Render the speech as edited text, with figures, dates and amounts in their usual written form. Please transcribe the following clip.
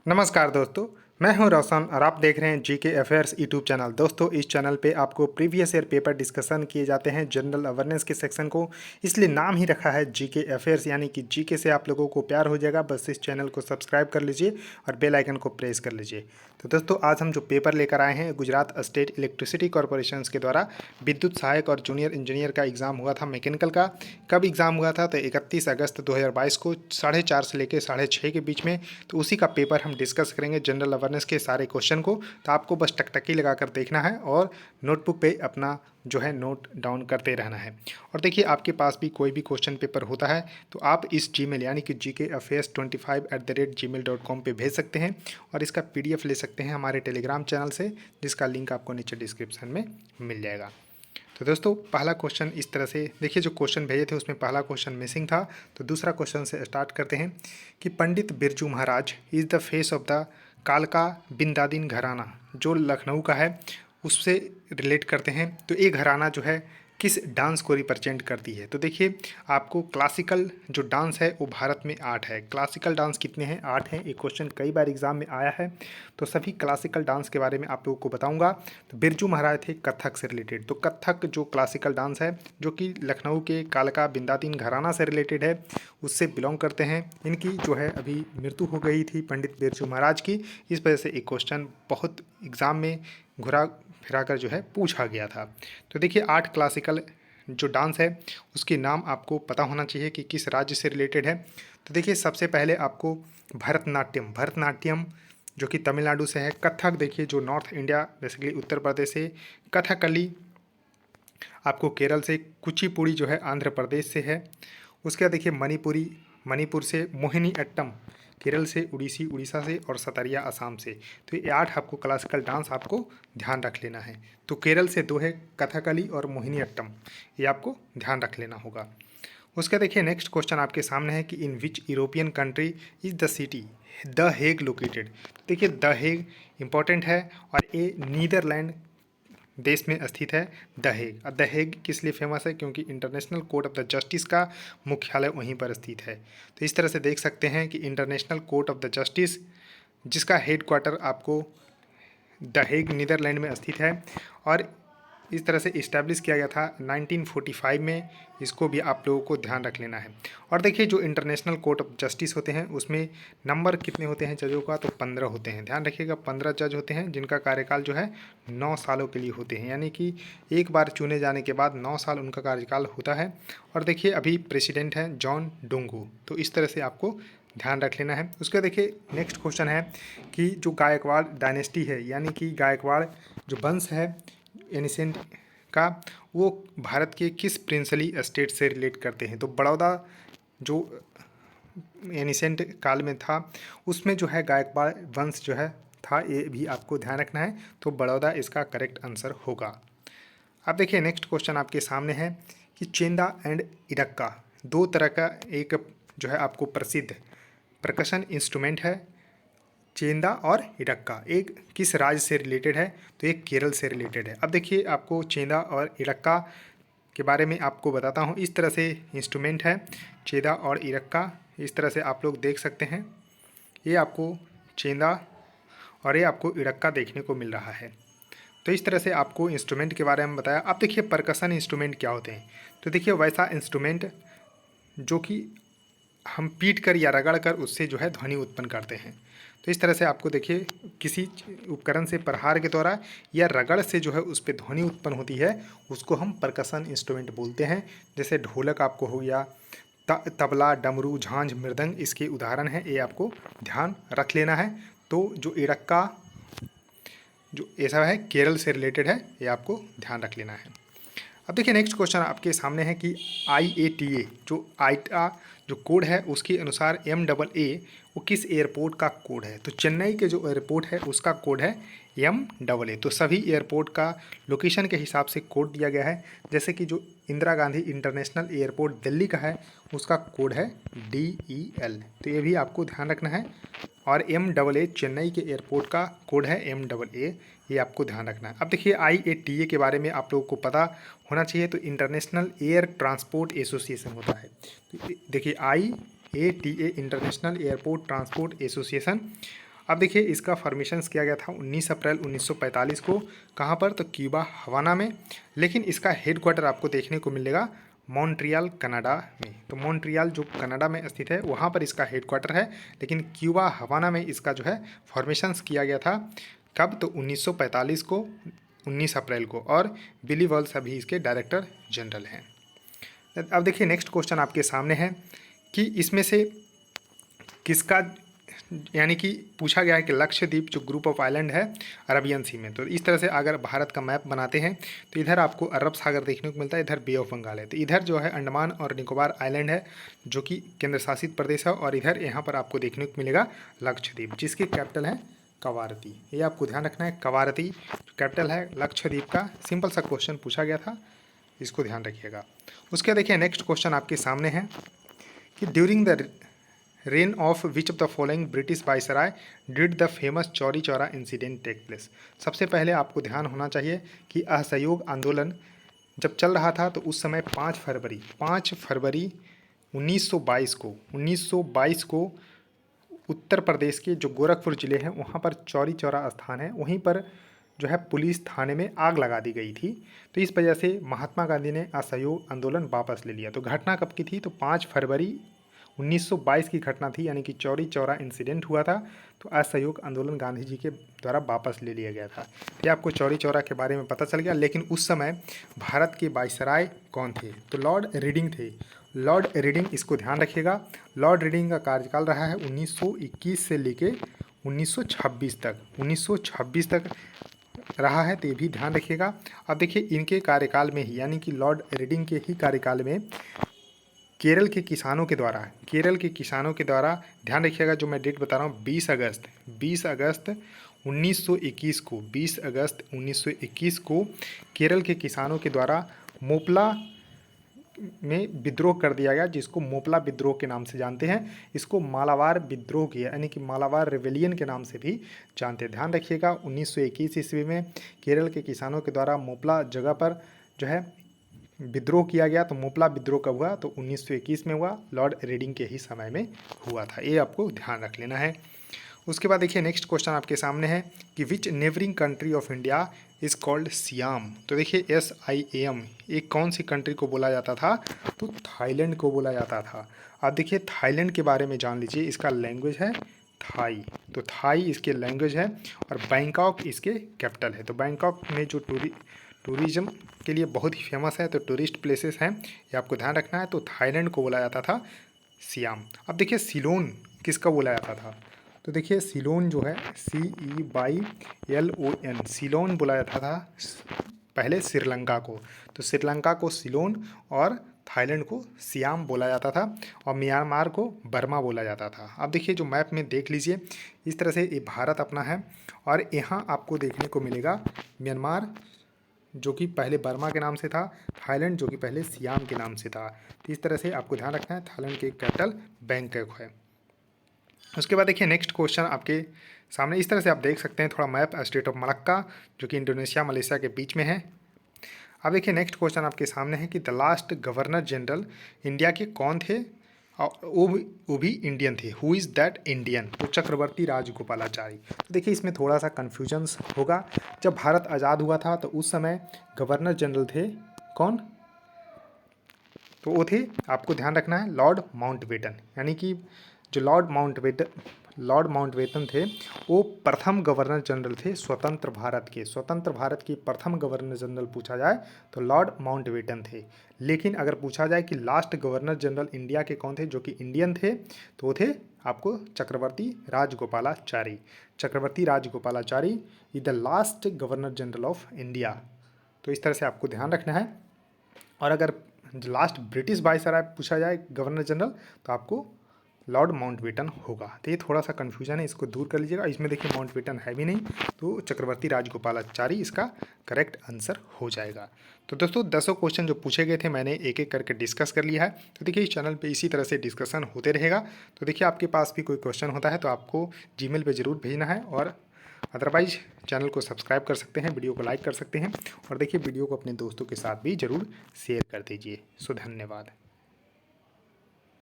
नमस्कार दोस्तों, मैं हूं रोशन और आप देख रहे हैं जीके अफेयर्स यूट्यूब चैनल। दोस्तों, इस चैनल पे आपको प्रीवियस ईयर पेपर डिस्कशन किए जाते हैं जनरल अवेयरनेस के सेक्शन को, इसलिए नाम ही रखा है जीके अफेयर्स, यानी कि जीके से आप लोगों को प्यार हो जाएगा। बस इस चैनल को सब्सक्राइब कर लीजिए और बेल आइकन को प्रेस कर लीजिए। तो दोस्तों, आज हम जो पेपर लेकर आए हैं, गुजरात स्टेट इलेक्ट्रिसिटी कॉरपोरेशन के द्वारा विद्युत सहायक और जूनियर इंजीनियर का एग्ज़ाम हुआ था मैकेनिकल का। कब एग्ज़ाम हुआ था? तो 31 अगस्त 2022 को 4:30 से लेकर 6:30 के बीच में। तो उसी का पेपर हम डिस्कस करेंगे, जनरल अवेयरनेस के सारे क्वेश्चन को। तो आपको बस टकटकी लगाकर देखना है और नोटबुक पे अपना जो है नोट डाउन करते रहना है। और देखिए, आपके पास भी कोई भी क्वेश्चन पेपर होता है तो आप इस जीमेल यानी कि gkaffairs25@gmail.com पे भेज सकते हैं और इसका PDF ले सकते हैं हमारे टेलीग्राम चैनल से, जिसका लिंक आपको नीचे डिस्क्रिप्शन में मिल जाएगा। तो दोस्तों, पहला क्वेश्चन इस तरह से देखिए, जो क्वेश्चन भेजे थे उसमें पहला क्वेश्चन मिसिंग था। तो दूसरा क्वेश्चन से स्टार्ट करते हैं कि Pandit Birju Maharaj is the face of the कालका बिंदादिन घराना, जो लखनऊ का है उससे रिलेट करते हैं। तो ये घराना जो है किस डांस को रिप्रेजेंट करती है? तो देखिए, आपको क्लासिकल जो डांस है वो भारत में 8 है। क्लासिकल डांस कितने हैं? 8 हैं। एक क्वेश्चन कई बार एग्जाम में आया है, तो सभी क्लासिकल डांस के बारे में आप लोगों को बताऊंगा। तो बिरजू महाराज थे कथक से रिलेटेड। तो कथक जो क्लासिकल डांस है, जो कि लखनऊ के कालका बिंदातिन घराना से रिलेटेड है, उससे बिलोंग करते हैं। इनकी जो है अभी मृत्यु हो गई थी पंडित बिरजू महाराज की। इस वजह से एक क्वेश्चन बहुत एग्ज़ाम में घुरा फिरा कर जो है पूछा गया था। तो देखिए, 8 क्लासिकल जो डांस है उसके नाम आपको पता होना चाहिए कि किस राज्य से रिलेटेड है। तो देखिए, सबसे पहले आपको भरतनाट्यम जो कि तमिलनाडु से है। कथक देखिए, जो north India basically Uttar Pradesh से। कथकली आपको केरल से। कुचिपुड़ी जो है आंध्र प्रदेश से है। उसके बाद देखिए, मणिपुर से। मोहिनी अट्टम केरल से। उड़ीसी उड़ीसा से। और सतरिया असम से। तो ये 8 आपको क्लासिकल डांस आपको ध्यान रख लेना है। तो केरल से 2 है, कथकली और मोहिनी अट्टम, ये आपको ध्यान रख लेना होगा। उसका देखिए, नेक्स्ट क्वेश्चन आपके सामने है कि in which European country is the city the Hague located. देखिए, द हेग इंपॉर्टेंट है और ये नीदरलैंड देश में स्थित है। The Hague. द हेग किस लिए फेमस है? क्योंकि international court of the justice का मुख्यालय वहीं पर स्थित है। तो इस तरह से देख सकते हैं कि international court of the justice, जिसका हेड क्वार्टर आपको द हेग नीदरलैंड में स्थित है, और इस तरह से इस्टेब्लिश किया गया था 1945 में। इसको भी आप लोगों को ध्यान रख लेना है। और देखिए, जो इंटरनेशनल कोर्ट ऑफ जस्टिस होते हैं उसमें नंबर कितने होते हैं जजों का? तो 15 होते हैं। ध्यान रखिएगा, 15 जज होते हैं, जिनका कार्यकाल जो है 9 सालों के लिए होते हैं, यानी कि एक बार चुने जाने के बाद 9 साल उनका कार्यकाल होता है। और देखिए, अभी प्रेसिडेंट हैं जॉन डोंगू। तो इस तरह से आपको ध्यान रख लेना है। उसके देखिए, नेक्स्ट क्वेश्चन है कि जो गायकवाड़ डायनेस्टी है, यानी कि गायकवाड़ जो वंश है एनिसेंट का, वो भारत के किस प्रिंसली स्टेट से रिलेट करते हैं? तो बड़ौदा जो एनिसेंट काल में था उसमें जो है गायकवाड़ वंश जो है था, ये भी आपको ध्यान रखना है। तो बड़ौदा इसका करेक्ट आंसर होगा। अब देखिए, नेक्स्ट क्वेश्चन आपके सामने है कि चेंदा एंड इडक्का 2 तरह का एक जो है आपको प्रसिद्ध परकशन इंस्ट्रूमेंट है। चेंदा और इडक्का एक किस राज्य से रिलेटेड है? तो एक केरल से रिलेटेड है। अब देखिए, आपको चेंदा और इडक्का के बारे में आपको बताता हूँ। इस तरह से इंस्ट्रूमेंट है चेंदा और इडक्का, इस तरह से आप लोग देख सकते हैं। ये आपको चेंदा और ये आपको इडक्का देखने को मिल रहा है। तो इस तरह से आपको इंस्ट्रूमेंट के बारे में बताया। अब देखिए, परकशन इंस्ट्रूमेंट क्या होते हैं? तो देखिए, वैसा इंस्ट्रूमेंट जो कि हम पीट कर या रगड़ कर उससे जो है ध्वनि उत्पन्न करते हैं। तो इस तरह से आपको देखिए, किसी उपकरण से प्रहार के द्वारा या रगड़ से जो है उस पर ध्वनि उत्पन्न होती है, उसको हम परकशन इंस्ट्रूमेंट बोलते हैं। जैसे ढोलक आपको हो गया, तबला, डमरू, झांझ, मृदंग, इसके उदाहरण हैं। ये आपको ध्यान रख लेना है। तो जो इडक्का जो ऐसा है केरल से रिलेटेड है, ये आपको ध्यान रख लेना है। अब देखिए, नेक्स्ट क्वेश्चन आपके सामने है कि IATA जो आईटा जो कोड है उसके अनुसार MAA वो किस एयरपोर्ट का कोड है? तो चेन्नई के जो एयरपोर्ट है उसका कोड है MAA। तो सभी एयरपोर्ट का लोकेशन के हिसाब से कोड दिया गया है। जैसे कि जो इंदिरा गांधी इंटरनेशनल एयरपोर्ट दिल्ली का है उसका कोड है DEL। तो ये भी आपको ध्यान रखना है। और MAA चेन्नई के एयरपोर्ट का कोड है MAA, ये आपको ध्यान रखना है। अब देखिए, IATA के बारे में आप लोगों को पता होना चाहिए। तो इंटरनेशनल एयर ट्रांसपोर्ट एसोसिएशन होता है। तो देखिए, IATA international airport transport association अब देखिए इसका फॉर्मेशंस किया गया था 19 अप्रैल 1945 को। कहाँ पर? तो क्यूबा हवाना में। लेकिन इसका हेडक्वार्टर आपको देखने को मिलेगा मॉन्ट्रियल कनाडा में। तो मॉन्ट्रियल जो कनाडा में स्थित है वहाँ पर इसका हेडक्वार्टर है, लेकिन क्यूबा हवाना में इसका जो है फॉर्मेशंस किया गया था। कब? तो 1945 को, 19 अप्रैल को। और बिली वॉल्स अभी इसके डायरेक्टर जनरल हैं। अब देखिए नेक्स्ट क्वेश्चन आपके सामने है कि इसमें से किसका, यानी कि पूछा गया है कि लक्षद्वीप जो ग्रुप ऑफ आइलैंड है अरबियन सी में। तो इस तरह से अगर भारत का मैप बनाते हैं तो इधर आपको अरब सागर देखने को मिलता है, इधर बे ऑफ बंगाल है। तो इधर जो है अंडमान और निकोबार आइलैंड है जो कि केंद्र शासित प्रदेश है, और इधर यहाँ पर आपको देखने को मिलेगा लक्षद्वीप, जिसकी कैपिटल है कवारती। ये आपको ध्यान रखना है, कवारती कैपिटल है लक्षद्वीप का। सिंपल सा क्वेश्चन पूछा गया था, इसको ध्यान रखिएगा। उसके देखिए नेक्स्ट क्वेश्चन आपके सामने है कि during the reign of which of the following British viceroy did the famous Chauri Chaura incident take place. सबसे पहले आपको ध्यान होना चाहिए कि असहयोग आंदोलन जब चल रहा था तो उस समय 5 फरवरी 1922 को उत्तर प्रदेश के जो गोरखपुर ज़िले हैं वहाँ पर चौरी चौरा स्थान है, वहीं पर जो है पुलिस थाने में आग लगा दी गई थी। तो इस वजह से महात्मा गांधी ने असहयोग आंदोलन वापस ले लिया। तो घटना कब की थी? तो 5 फरवरी 1922 की घटना थी, यानी कि चौरी चौरा इंसिडेंट हुआ था। तो असहयोग आंदोलन गांधी जी के द्वारा वापस ले लिया गया था। ये आपको चौरी चौरा के बारे में पता चल गया। लेकिन उस समय भारत के वाइसराय कौन थे? तो लॉर्ड रीडिंग थे। लॉर्ड रीडिंग, इसको ध्यान रखिएगा। लॉर्ड रीडिंग का कार्यकाल रहा है 1921 से लेके 1926 तक, 1926 तक रहा है। तो ये भी ध्यान रखिएगा। अब देखिए इनके कार्यकाल में ही, यानी कि लॉर्ड रीडिंग के ही कार्यकाल में केरल के किसानों के द्वारा ध्यान रखिएगा, जो मैं डेट बता रहा हूँ 20 अगस्त 1921 को केरल के किसानों के द्वारा मोपला में विद्रोह कर दिया गया, जिसको मोपला विद्रोह के नाम से जानते हैं। इसको मालाबार विद्रोह किया, यानी कि मालाबार रिवेलियन के नाम से भी जानते हैं। ध्यान रखिएगा 1921 ईस्वी में केरल के किसानों के द्वारा मोपला जगह पर जो है विद्रोह किया गया। तो मोपला विद्रोह कब हुआ? तो 1921 में हुआ, लॉर्ड रीडिंग के ही समय में हुआ था। ये आपको ध्यान रख लेना है। उसके बाद देखिए नेक्स्ट क्वेश्चन आपके सामने है कि विच neighbouring country of India is called SIAM. तो देखिए SIAM, एक कौन सी कंट्री को बोला जाता था? तो थाईलैंड को बोला जाता था। अब देखिए थाईलैंड के बारे में जान लीजिए। इसका लैंग्वेज है थाई, तो थाई इसके लैंग्वेज है, और बैंकॉक इसके कैपिटल है। तो बैंकॉक में जो टूरिज्म के लिए बहुत ही फेमस है, तो टूरिस्ट प्लेसेस हैं, ये आपको ध्यान रखना है। तो थाईलैंड को बोला जाता था सियाम। अब देखिए सिलोन किसका बोला जाता था? तो देखिए सिलोन जो है CEYLON, सिलोन बोला जाता था पहले श्रीलंका को। तो श्रीलंका को सिलोन और थाईलैंड को सियाम बोला जाता था, और म्यांमार को बर्मा बोला जाता था। अब देखिए जो मैप में देख लीजिए, इस तरह से ये भारत अपना है, और यहाँ आपको देखने को मिलेगा म्यांमार जो कि पहले बर्मा के नाम से था, थाईलैंड जो कि पहले सियाम के नाम से था। तो इस तरह से आपको ध्यान रखना है। थाईलैंड की कैपिटल बैंकॉक है। उसके बाद देखिए नेक्स्ट क्वेश्चन आपके सामने, इस तरह से आप देख सकते हैं थोड़ा मैप स्टेट ऑफ मलक्का जो कि इंडोनेशिया मलेशिया के बीच में है। अब देखिए नेक्स्ट क्वेश्चन आपके सामने है कि the last governor general India के कौन थे? और वो भी इंडियन थे। Who is that Indian? तो चक्रवर्ती राजगोपालाचारी। तो देखिए इसमें थोड़ा सा कन्फ्यूजन्स होगा। जब भारत आज़ाद हुआ था तो उस समय गवर्नर जनरल थे कौन? तो वो थे, आपको ध्यान रखना है, लॉर्ड माउंटबेटन। यानी कि जो लॉर्ड माउंटबेटन थे वो प्रथम गवर्नर जनरल थे स्वतंत्र भारत के। स्वतंत्र भारत के प्रथम गवर्नर जनरल पूछा जाए तो लॉर्ड माउंटबेटन थे। लेकिन अगर पूछा जाए कि लास्ट गवर्नर जनरल इंडिया के कौन थे जो कि इंडियन थे, तो वो थे आपको Chakravarti Rajagopalachari. Chakravarti Rajagopalachari is the last governor general of India. तो इस तरह से आपको ध्यान रखना है। और अगर लास्ट ब्रिटिश वाइसराय पूछा जाए गवर्नर जनरल, तो आपको लॉर्ड माउंटबेटन होगा। तो ये थोड़ा सा कन्फ्यूजन है, इसको दूर कर लीजिएगा। इसमें देखिए माउंटबेटन है भी नहीं, तो चक्रवर्ती राजगोपालाचारी इसका करेक्ट आंसर हो जाएगा। तो दोस्तों 10 क्वेश्चन जो पूछे गए थे मैंने एक एक करके डिस्कस कर लिया है। तो देखिए इस चैनल पे इसी तरह से डिस्कशन होते रहेगा। तो देखिए आपके पास भी कोई क्वेश्चन होता है तो आपको जीमेल पे ज़रूर भेजना है, और अदरवाइज चैनल को सब्सक्राइब कर सकते हैं, वीडियो को लाइक कर सकते हैं, और देखिए वीडियो को अपने दोस्तों के साथ भी ज़रूर शेयर कर दीजिए। सो धन्यवाद।